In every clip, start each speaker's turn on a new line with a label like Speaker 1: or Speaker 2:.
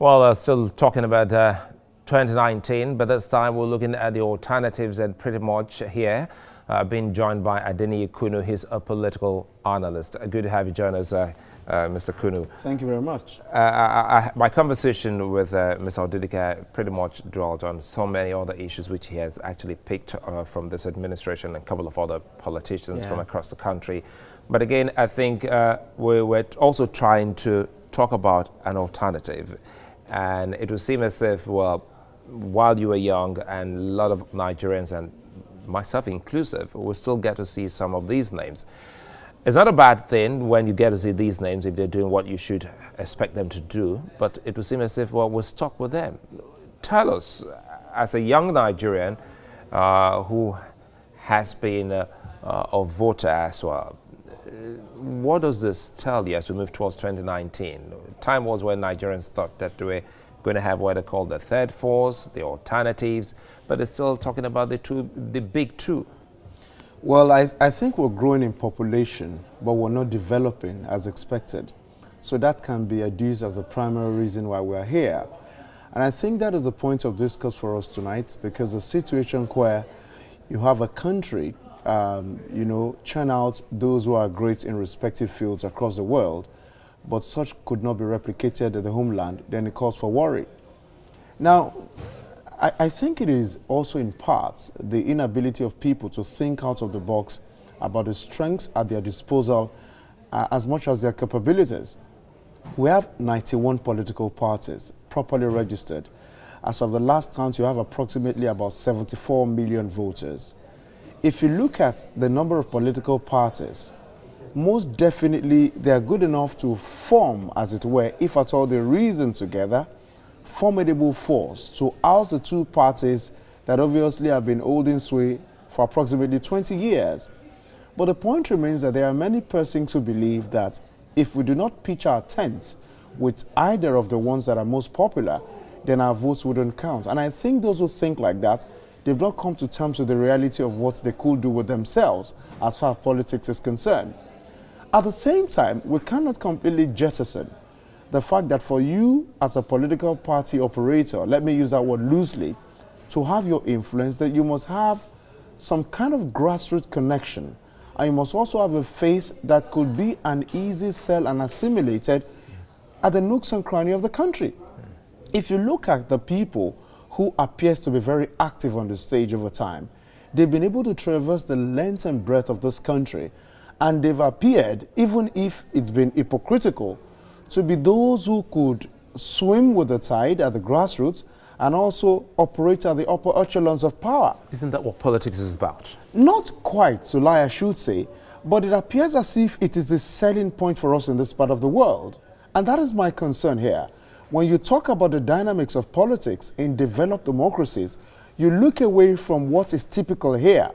Speaker 1: Well, still talking about 2019, but this time we're looking at the alternatives and pretty much here, being joined by Adeniyi Kunnu. He's a political analyst. Good to have you join us, Mr. Kunnu.
Speaker 2: Thank you very much.
Speaker 1: My conversation with Mr. Adeniyi pretty much dwelt on so many other issues which he has actually picked from this administration and a couple of other politicians from across the country. But again, I think we were also trying to talk about an alternative. And it would seem as if, well, while you were young and a lot of Nigerians, and myself inclusive, we still get to see some of these names. It's not a bad thing when you get to see these names if they're doing what you should expect them to do, but it would seem as if, well, we're stuck with them. Tell us, as a young Nigerian who has been a voter as well, what does this tell you as we move towards 2019? Time was when Nigerians thought that they were going to have what they call the third force, the alternatives, but they're still talking about the big two.
Speaker 2: Well, I think we're growing in population, but we're not developing as expected. So that can be adduced as a primary reason why we're here. And I think that is a point of discuss for us tonight, because a situation where you have a country churn out those who are great in respective fields across the world, but such could not be replicated at the homeland, then it calls for worry. Now, I think it is also in parts the inability of people to think out of the box about the strengths at their disposal as much as their capabilities. We have 91 political parties properly registered. As of the last count, you have approximately about 74 million voters. If you look at the number of political parties, most definitely they are good enough to form, as it were, if at all they reason together, formidable force to oust the two parties that obviously have been holding sway for approximately 20 years. But the point remains that there are many persons who believe that if we do not pitch our tents with either of the ones that are most popular, then our votes wouldn't count. And I think those who think like that, they've not come to terms with the reality of what they could do with themselves as far as politics is concerned. At the same time, we cannot completely jettison the fact that for you as a political party operator, let me use that word loosely, to have your influence, that you must have some kind of grassroots connection. And you must also have a face that could be an easy sell and assimilated at the nooks and crannies of the country. If you look at the people who appears to be very active on the stage over time, they've been able to traverse the length and breadth of this country, and they've appeared, even if it's been hypocritical, to be those who could swim with the tide at the grassroots and also operate at the upper echelons of power.
Speaker 1: Isn't that what politics is about?
Speaker 2: Not quite, so I should say, but it appears as if it is the selling point for us in this part of the world. And that is my concern here. When you talk about the dynamics of politics in developed democracies, you look away from what is typical here.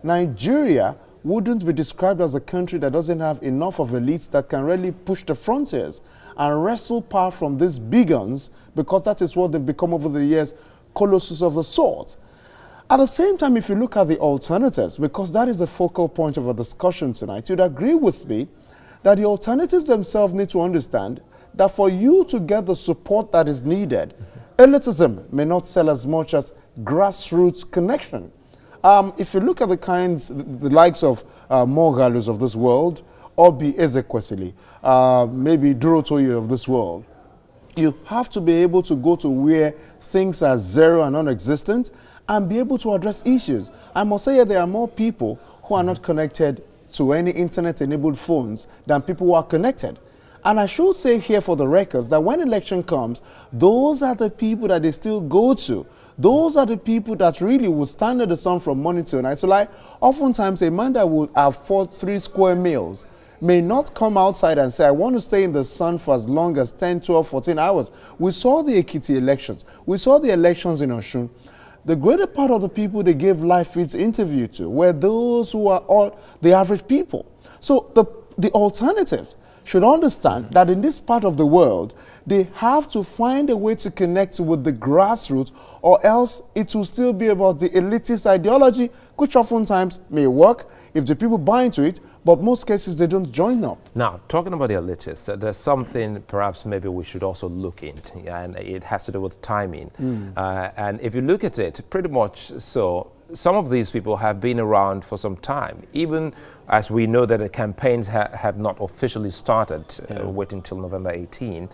Speaker 2: Nigeria wouldn't be described as a country that doesn't have enough of elites that can really push the frontiers and wrestle power from these big guns, because that is what they've become over the years, colossus of the sort. At the same time, if you look at the alternatives, because that is the focal point of our discussion tonight, you'd agree with me that the alternatives themselves need to understand that for you to get the support that is needed, elitism may not sell as much as grassroots connection. If you look at the likes of Mogalus of this world, Obi Ezekwesili, maybe Durotoye of this world, you have to be able to go to where things are zero and non-existent and be able to address issues. I must say there are more people who are not connected to any internet-enabled phones than people who are connected. And I should say here for the records that when election comes, those are the people that they still go to. Those are the people that really will stand in the sun from morning till night. So like, oftentimes a man that would afford 3 square meals may not come outside and say, I want to stay in the sun for as long as 10, 12, 14 hours. We saw the Ekiti elections. We saw the elections in Osun. The greater part of the people they gave live feeds interview to were those who are all the average people. So the alternatives should understand that in this part of the world, they have to find a way to connect with the grassroots, or else it will still be about the elitist ideology, which oftentimes may work, if the people buy into it, but most cases they don't join up.
Speaker 1: Now, talking about the elitists, there's something perhaps maybe we should also look into, and it has to do with timing. And if you look at it, pretty much so, some of these people have been around for some time, even as we know that the campaigns have not officially started, wait until November 18.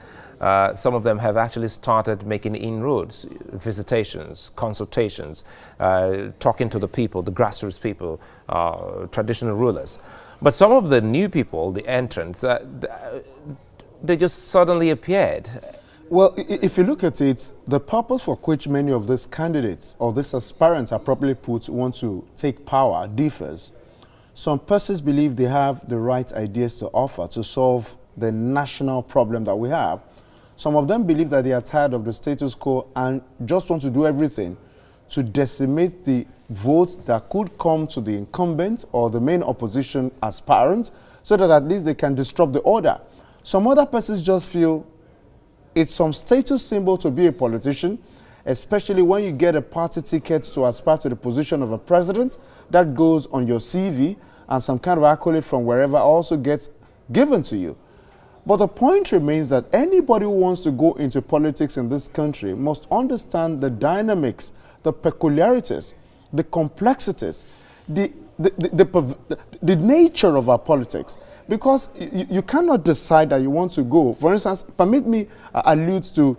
Speaker 1: Some of them have actually started making inroads, visitations, consultations, talking to the people, the grassroots people, traditional rulers. But some of the new people, the entrants, they just suddenly appeared.
Speaker 2: Well, if you look at it, the purpose for which many of these candidates or these aspirants are properly put want to take power differs. Some persons believe they have the right ideas to offer to solve the national problem that we have. Some of them believe that they are tired of the status quo and just want to do everything to decimate the votes that could come to the incumbent or the main opposition aspirant so that at least they can disrupt the order. Some other persons just feel it's some status symbol to be a politician, especially when you get a party ticket to aspire to the position of a president. That goes on your CV, and some kind of accolade from wherever also gets given to you. But the point remains that anybody who wants to go into politics in this country must understand the dynamics, the peculiarities, the complexities, the nature of our politics. Because you cannot decide that you want to go. For instance, permit me allude to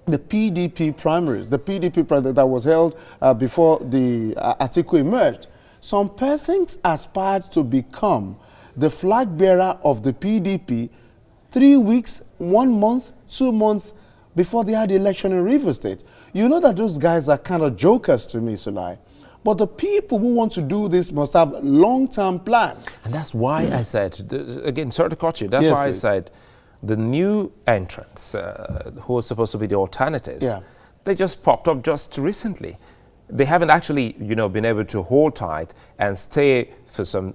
Speaker 2: the PDP primaries, the PDP primary that was held before the Atiku emerged. Some persons aspired to become the flag bearer of the PDP 3 weeks, 1 month, 2 months before they had the election in Rivers State. You know that those guys are kind of jokers to me, Sulai. But the people who want to do this must have a long-term plan.
Speaker 1: And that's why I said, again, sorry to cut you, that's why I said the new entrants, who are supposed to be the alternatives, they just popped up just recently. They haven't actually, been able to hold tight and stay for some,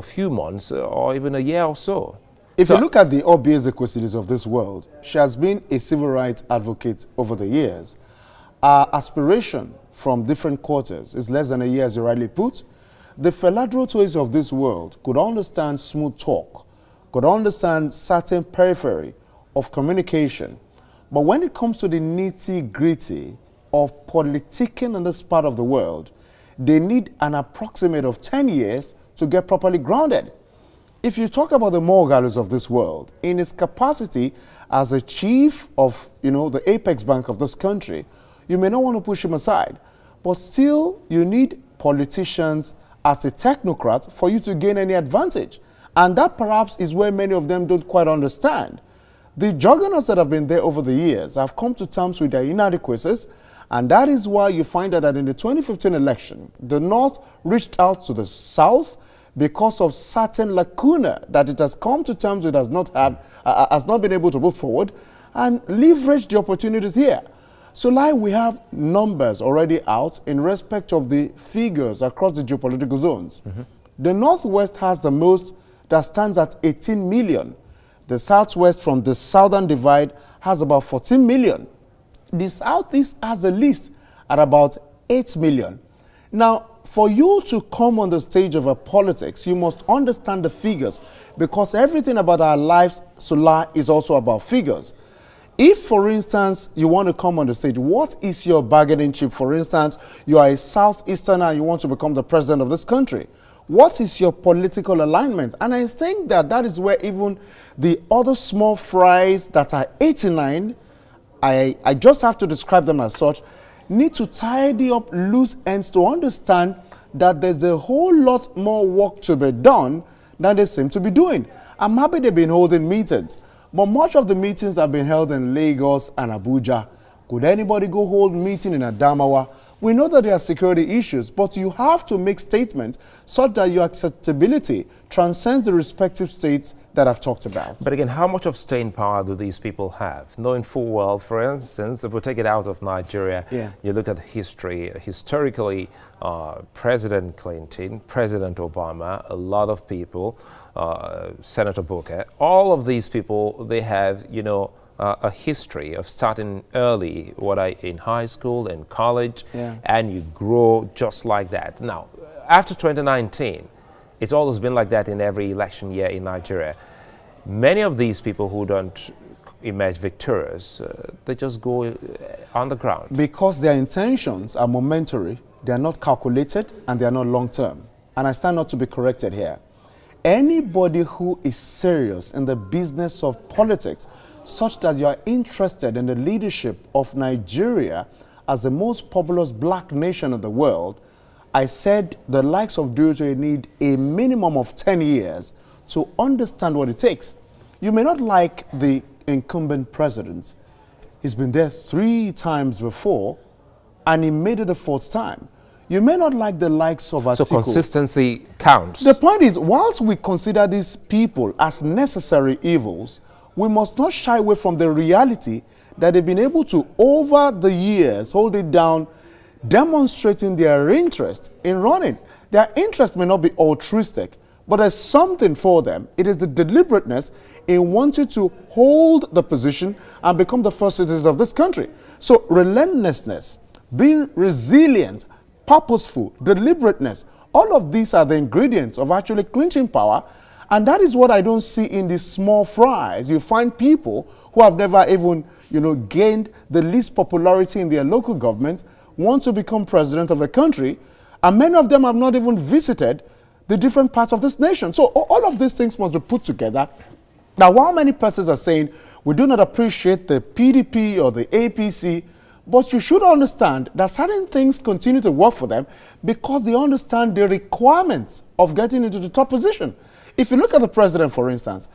Speaker 1: few months or even a year or so.
Speaker 2: If you look at the Obi Ezekwesilis of this world, she has been a civil rights advocate over the years. Our aspiration from different quarters is less than a year, as you rightly put. The Feladrotois of this world could understand smooth talk, could understand certain periphery of communication. But when it comes to the nitty-gritty of politicking in this part of the world, they need an approximate of 10 years to get properly grounded. If you talk about the Mogalos of this world, in his capacity as a chief of, the apex bank of this country, you may not want to push him aside. But still, you need politicians as a technocrat for you to gain any advantage. And that perhaps is where many of them don't quite understand. The juggernauts that have been there over the years have come to terms with their inadequacies, and that is why you find that in the 2015 election, the North reached out to the South because of certain lacuna that it has come to terms with, has not been able to move forward, and leverage the opportunities here. So we have numbers already out in respect of the figures across the geopolitical zones. The Northwest has the most, that stands at 18 million. The Southwest from the Southern Divide has about 14 million. The Southeast has the least at about 8 million. Now, for you to come on the stage of a politics, you must understand the figures, because everything about our lives, Sola, is also about figures. If, for instance, you want to come on the stage, what is your bargaining chip? For instance, you are a Southeasterner and you want to become the president of this country. What is your political alignment? And I think that that is where even the other small fries that are 89, I just have to describe them as such, need to tidy up loose ends to understand that there's a whole lot more work to be done than they seem to be doing. I'm happy they've been holding meetings. But much of the meetings have been held in Lagos and Abuja. Could anybody go hold meeting in Adamawa? We know that there are security issues, but you have to make statements such that your acceptability transcends the respective states that I've talked about.
Speaker 1: But again, how much of staying power do these people have? Knowing full well, for instance, if we take it out of Nigeria, you look at history. Historically, President Clinton, President Obama, a lot of people, Senator Booker, all of these people, they have, a history of starting early, in high school, in college, and you grow just like that. Now, after 2019, It's always been like that in every election year in Nigeria. Many of these people who don't emerge victorious, they just go on the ground.
Speaker 2: Because their intentions are momentary, they are not calculated, and they are not long-term. And I stand not to be corrected here. Anybody who is serious in the business of politics, such that you are interested in the leadership of Nigeria as the most populous black nation in the world, I said the likes of Durotoye need a minimum of 10 years to understand what it takes. You may not like the incumbent president. He's been there 3 times before, and he made it the 4th time. You may not like the likes of Atiku.
Speaker 1: So consistency counts.
Speaker 2: The point is, whilst we consider these people as necessary evils, we must not shy away from the reality that they've been able to, over the years, hold it down, demonstrating their interest in running. Their interest may not be altruistic, but there's something for them. It is the deliberateness in wanting to hold the position and become the first citizens of this country. So relentlessness, being resilient, purposeful, deliberateness, all of these are the ingredients of actually clinching power. And that is what I don't see in these small fries. You find people who have never even, gained the least popularity in their local government, want to become president of a country, and many of them have not even visited the different parts of this nation. So all of these things must be put together. Now, while many persons are saying we do not appreciate the PDP or the APC, but you should understand that certain things continue to work for them because they understand the requirements of getting into the top position. If you look at the president, for instance,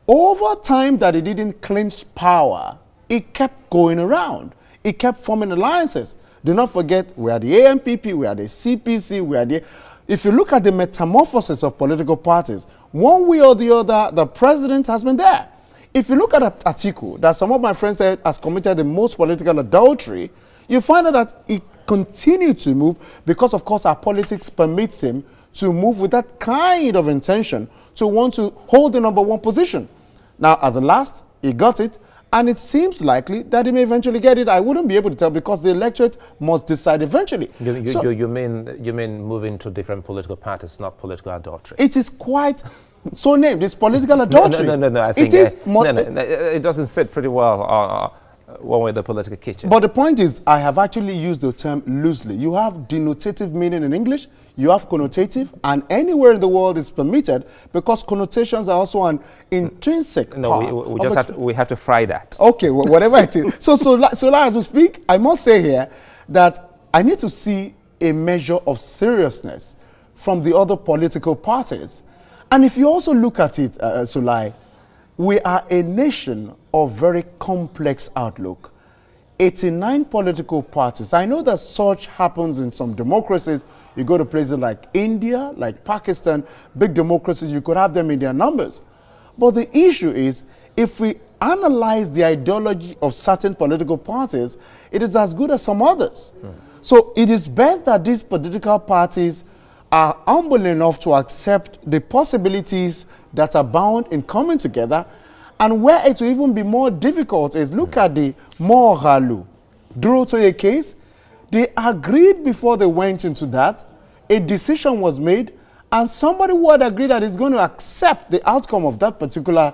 Speaker 2: over time that he didn't clinch power, he kept going around. He kept forming alliances. Do not forget, we are the AMPP, we are the CPC, we are the... If you look at the metamorphosis of political parties, one way or the other, the president has been there. If you look at Atiku, that some of my friends said has committed the most political adultery, you find out that he continued to move because, of course, our politics permits him to move with that kind of intention to want to hold the #1 position. Now, at the last, he got it, and it seems likely that he may eventually get it. I wouldn't be able to tell because the electorate must decide eventually.
Speaker 1: You mean moving to different political parties, not political adultery?
Speaker 2: It is quite... so named. It's political adultery.
Speaker 1: No. I think it doesn't sit pretty well one way the political kitchen.
Speaker 2: But the point is, I have actually used the term loosely. You have denotative meaning in English, you have connotative, and anywhere in the world is permitted because connotations are also an intrinsic part.
Speaker 1: No, we have to fry that.
Speaker 2: Okay, well, whatever it is. So as we speak, I must say here that I need to see a measure of seriousness from the other political parties. And if you also look at it, Sulai, we are a nation of very complex outlook. 89 political parties. I know that such happens in some democracies. You go to places like India, like Pakistan, big democracies, you could have them in their numbers. But the issue is, if we analyze the ideology of certain political parties, it is as good as some others. So it is best that these political parties are humble enough to accept the possibilities that are bound in coming together. And where it will even be more difficult is look at the Mohalu Durotoye case. They agreed before they went into that. A decision was made, and somebody who had agreed that is going to accept the outcome of that particular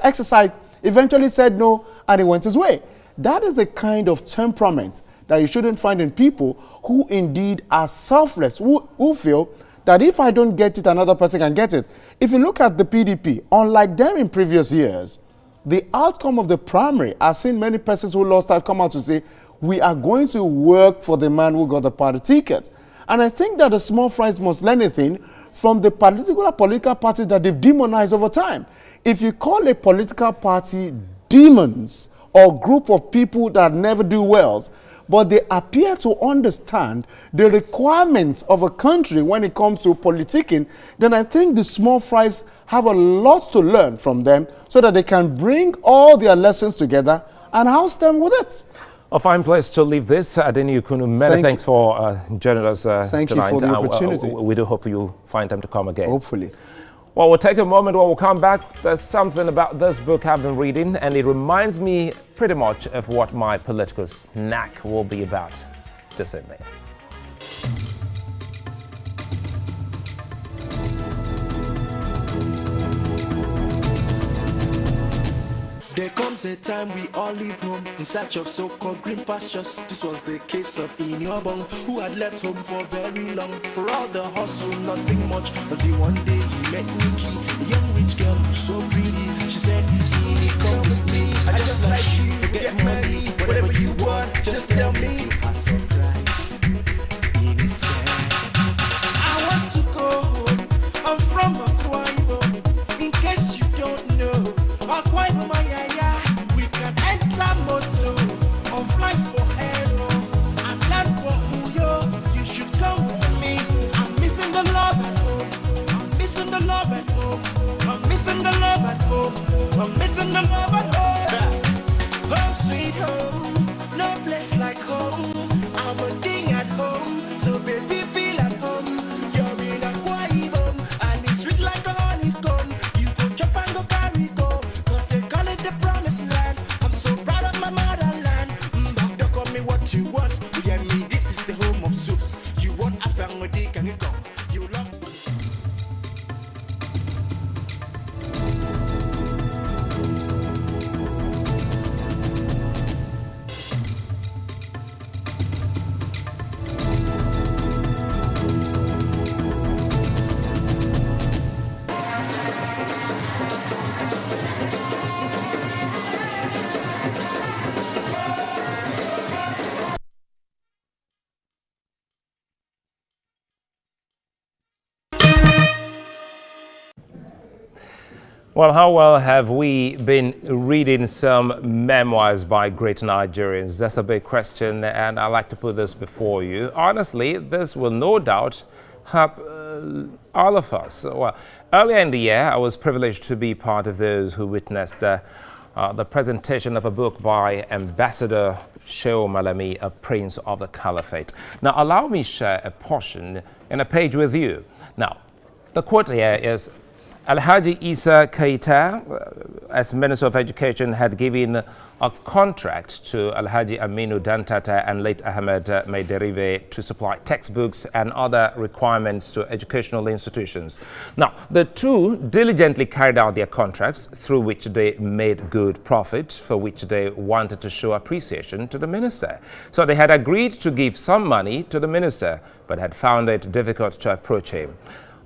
Speaker 2: exercise eventually said no, and he went his way. That is the kind of temperament that you shouldn't find in people who indeed are selfless, who feel that if I don't get it, another person can get it. If you look at the PDP, unlike them in previous years, the outcome of the primary, I've seen many persons who lost out come out to say, we are going to work for the man who got the party ticket. And I think that the small fries must learn anything from the political parties that they've demonized over time. If you call a political party demons or group of people that never do well, but they appear to understand the requirements of a country when it comes to politicking, then I think the small fries have a lot to learn from them so that they can bring all their lessons together and house them with it.
Speaker 1: A fine place to leave this. Adeniyi Kunnu, many thanks for joining us
Speaker 2: Thank
Speaker 1: tonight.
Speaker 2: you for the opportunity.
Speaker 1: We do hope you find time to come again.
Speaker 2: Hopefully.
Speaker 1: Well, we'll take a moment when we'll come back. There's something about this book I've been reading, and it reminds me pretty much of what my political snack will be about. Just in there.
Speaker 3: There comes a time we all leave home in search of so-called green pastures. This was the case of Inyobong, who had left home for very long. For all the hustle, nothing much, until one day he met Nikki, a young rich girl who's so pretty. She said, Ini, come with me, I just like you, forget money, whatever you want, just tell me. To her surprise, Ini said, I want to go home, I'm from Akwa Ibom. In case you don't know, Akwa Ibom, we can enter moto or fly for Aero and land for Uyo. You should come with me. I'm missing the love at home. I'm missing the love at home. I'm missing the love at home. I'm missing the love at home. Home sweet home, no place like home. I'm a king at home, so baby feel at home. You're in Akwa Ibom and it's sweet like a honeycomb. You go chop and go carry go, cause they call it the promised land. I'm so proud of my motherland. Back don't call me what you want. You hear me? This is the home of soups. You want a family, can you come? You love.
Speaker 1: Well, how well have we been reading some memoirs by great Nigerians? That's a big question, and I'd like to put this before you. Honestly, this will no doubt help all of us. Well, earlier in the year, I was privileged to be part of those who witnessed the presentation of a book by Ambassador Shehu Malami, a prince of the caliphate. Now, allow me share a portion in a page with you. Now, the quote here is, Alhaji Isa Keita, as Minister of Education, had given a contract to Alhaji Aminu Dantata and late Ahmed Maiderive to supply textbooks and other requirements to educational institutions. Now, the two diligently carried out their contracts, through which they made good profit, for which they wanted to show appreciation to the minister. So they had agreed to give some money to the minister, but had found it difficult to approach him.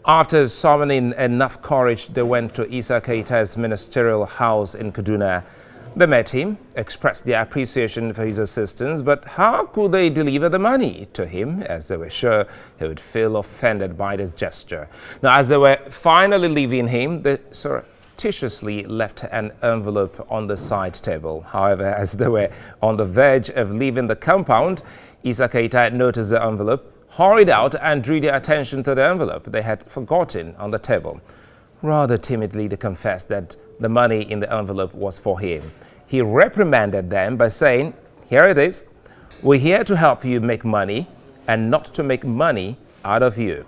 Speaker 1: After summoning enough courage, they went to Isa Keita's ministerial house in Kaduna. They met him, expressed their appreciation for his assistance, but how could they deliver the money to him, as they were sure he would feel offended by the gesture? Now, as they were finally leaving him, they surreptitiously left an envelope on the side table. However, as they were on the verge of leaving the compound, Isa Keita noticed the envelope, hurried out and drew their attention to the envelope they had forgotten on the table. Rather timidly, they confessed that the money in the envelope was for him. He reprimanded them by saying, "Here it is. We're here to help you make money and not to make money out of you."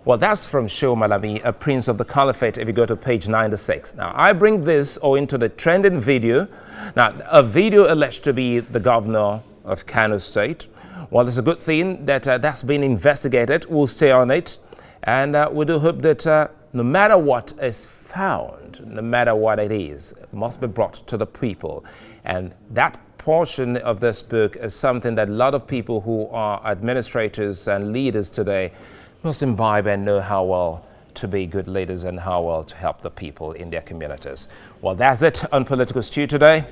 Speaker 1: Well, that's from Shehu Malami, a prince of the caliphate, if you go to page 96. Now, I bring this owing to the trending video. Now, a video alleged to be the governor of Kano State. Well, it's a good thing that that's been investigated. We'll stay on it. And we do hope that no matter what is found, no matter what it is, it must be brought to the people. And that portion of this book is something that a lot of people who are administrators and leaders today must imbibe and know how well to be good leaders and how well to help the people in their communities. Well, that's it on Political Stew today.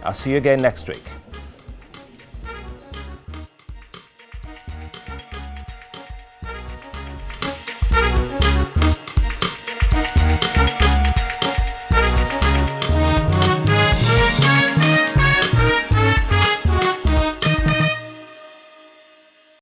Speaker 1: I'll see you again next week.